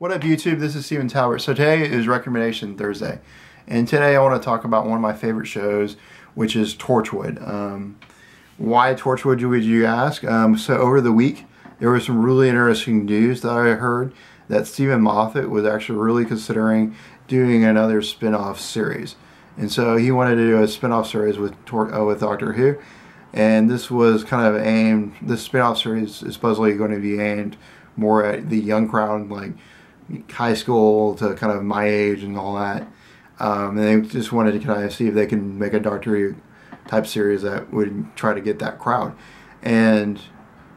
What up YouTube, this is Steven Talbert. So today is Recommendation Thursday. And today I want to talk about one of my favorite shows, which is Torchwood. Why Torchwood, would you ask? So over the week, there was some really interesting news that I heard that Stephen Moffat was actually really considering doing another spin-off series. And so he wanted to do a spin-off series with Doctor Who. And this was kind of aimed, this spin-off series is supposedly going to be aimed more at the young crowd, like high school to kind of my age and all that. And they just wanted to kind of see if they can make a Doctor Who type series that would try to get that crowd. And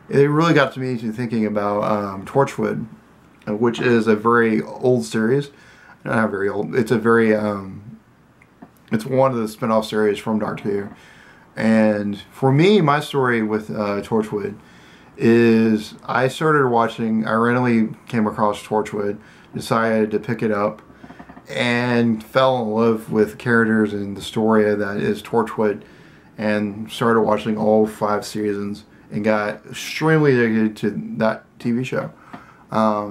it really got to me to thinking about Torchwood, which is a very old series. Not very old. It's a very it's one of the spin-off series from Doctor Who. And for me, my story with Torchwood is I started watching, I randomly came across Torchwood, decided to pick it up, and fell in love with characters and the story that is Torchwood, and started watching all 5 seasons and got extremely addicted to that TV show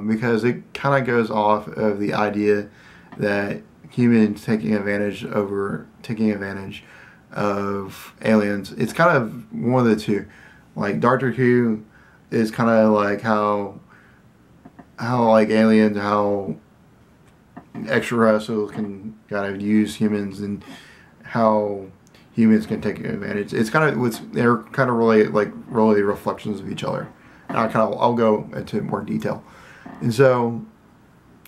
because it kind of goes off of the idea that humans taking advantage of aliens. It's kind of one of the two. Like Doctor Who is kind of like how like aliens, how extraterrestrials can kind of use humans, and how humans can take advantage. It's kind of they're kind of really reflections of each other. And I'll go into more detail. And so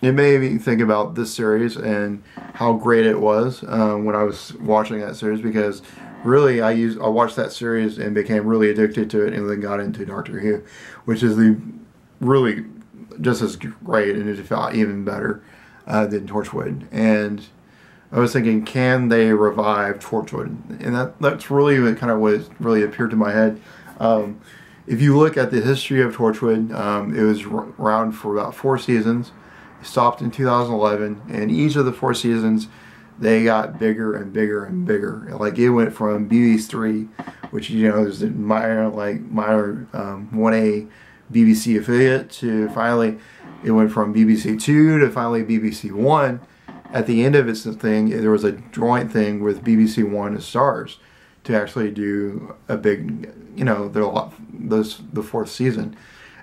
it made me think about this series and how great it was when I was watching that series, because really I watched that series and became really addicted to it, and then got into Doctor Who, which is really just as great, and it felt even better than Torchwood. And I was thinking, can they revive Torchwood? And that's really kind of what really appeared to my head. If you look at the history of Torchwood, it was around for about 4 seasons. It stopped in 2011, and each of the 4 seasons they got bigger and bigger and bigger. Like it went from BBC3, which is a minor 1A BBC affiliate, to finally it went from BBC2 to finally BBC1. At the end of its thing, there was a joint thing with BBC One and Stars to actually do a big, the 4th season.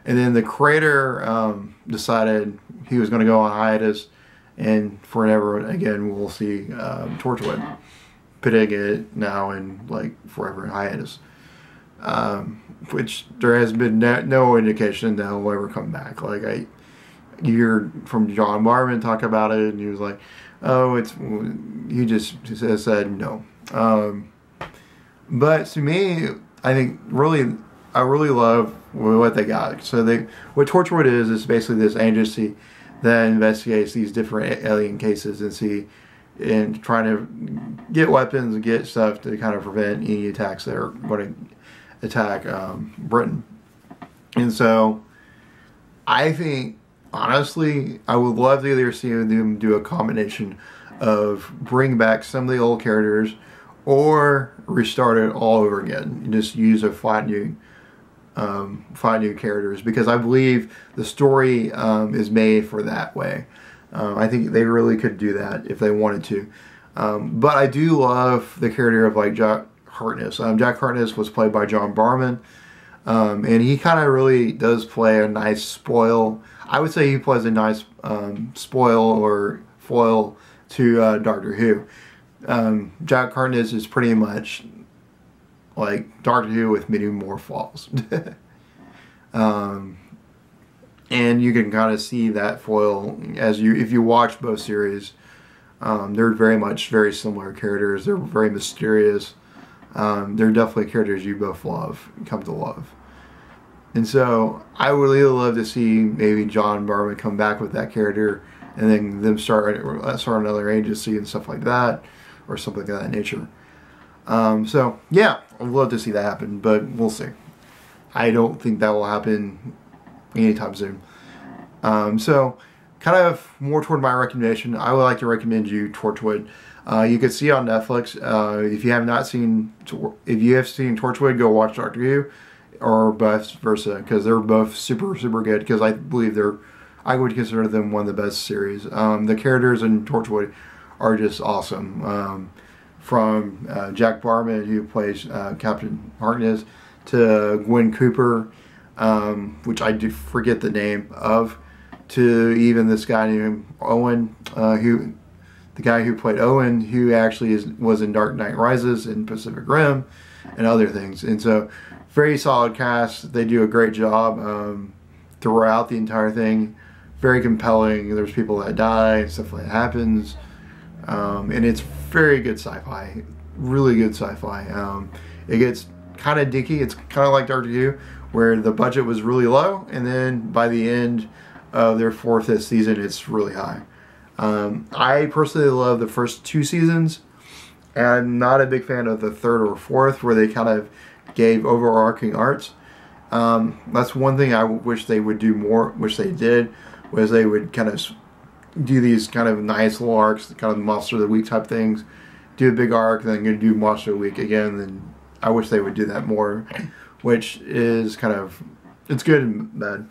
And then the creator decided he was going to go on hiatus, and forever again we'll see Torchwood, putting it now in forever hiatus, which there has been no indication that he'll ever come back. You heard from John Barman talk about it, and he was like, "Oh, he just said no." But to me, I think I really love what they got. So what Torchwood is basically this agency that investigates these different alien cases and trying to get weapons and get stuff to kind of prevent any attacks that are going to attack Britain. And so I think, honestly, I would love to either see them do a combination of bring back some of the old characters or restart it all over again and just use a flat new characters, because I believe the story is made for that way. I think they really could do that if they wanted to. But I do love the character of Jack Harkness. Jack Harkness was played by John Barman, and he kind of really does play a nice spoil. I would say he plays a nice spoil or foil to Doctor Who. Jack Harkness is pretty much like Doctor Who with many more flaws. And you can kind of see that foil if you watch both series. They're very similar characters. They're very mysterious. They're definitely characters you both come to love. And so I would really love to see maybe John Barman come back with that character, and then them start another agency and stuff like that, or something of that nature. So yeah, I'd love to see that happen, but we'll see. I don't think that will happen anytime soon. So kind of more toward my recommendation, I would like to recommend you Torchwood. You can see on Netflix. If you have seen Torchwood, go watch Doctor Who, or vice versa, because they're both super good. Because I believe they're I would consider them one of the best series. The characters in Torchwood are just awesome. From Jack Barman, who plays Captain Harkness, to Gwen Cooper, which I do forget the name of, to even this guy named Owen, the guy who played Owen, who actually was in Dark Knight Rises and Pacific Rim and other things. And so, very solid cast. They do a great job throughout the entire thing. Very compelling. There's people that die and stuff like that happens. And it's very good sci-fi. Really good sci-fi. It gets kind of dinky. It's kind of like Doctor Who, where the budget was really low, and then by the end of their 4th, 5th season, it's really high. I personally love the first 2 seasons, and I'm not a big fan of the 3rd or 4th, where they kind of gave overarching arcs. That's one thing I wish they would do more, which they did, was they would kind of do these kind of nice little arcs, kind of Monster of the Week type things, do a big arc, then going to do Monster of the Week again. Then I wish they would do that more, which is kind of, it's good and bad.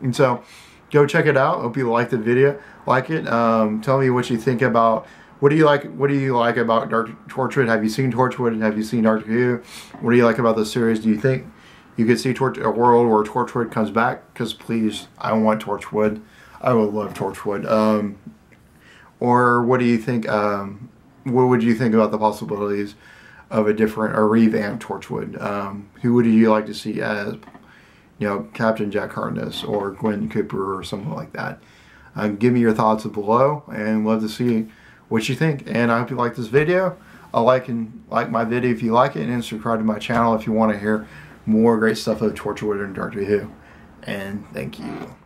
And so, go check it out. Hope you like the video. Like it. Tell me what you think about. What do you like? What do you like about Torchwood? Have you seen Torchwood? And have you seen Doctor Who? What do you like about the series? Do you think you could see a world where Torchwood comes back? Because please, I want Torchwood. I would love Torchwood. Or what do you think? What would you think about the possibilities of a different or revamped Torchwood? Who would you like to see as, you know, Captain Jack Harkness or Gwen Cooper or something like that? Give me your thoughts below, and love to see what you think. And I hope you like this video. Like my video if you like it, and subscribe to my channel if you want to hear more great stuff of Torchwood and Doctor Who. And thank you.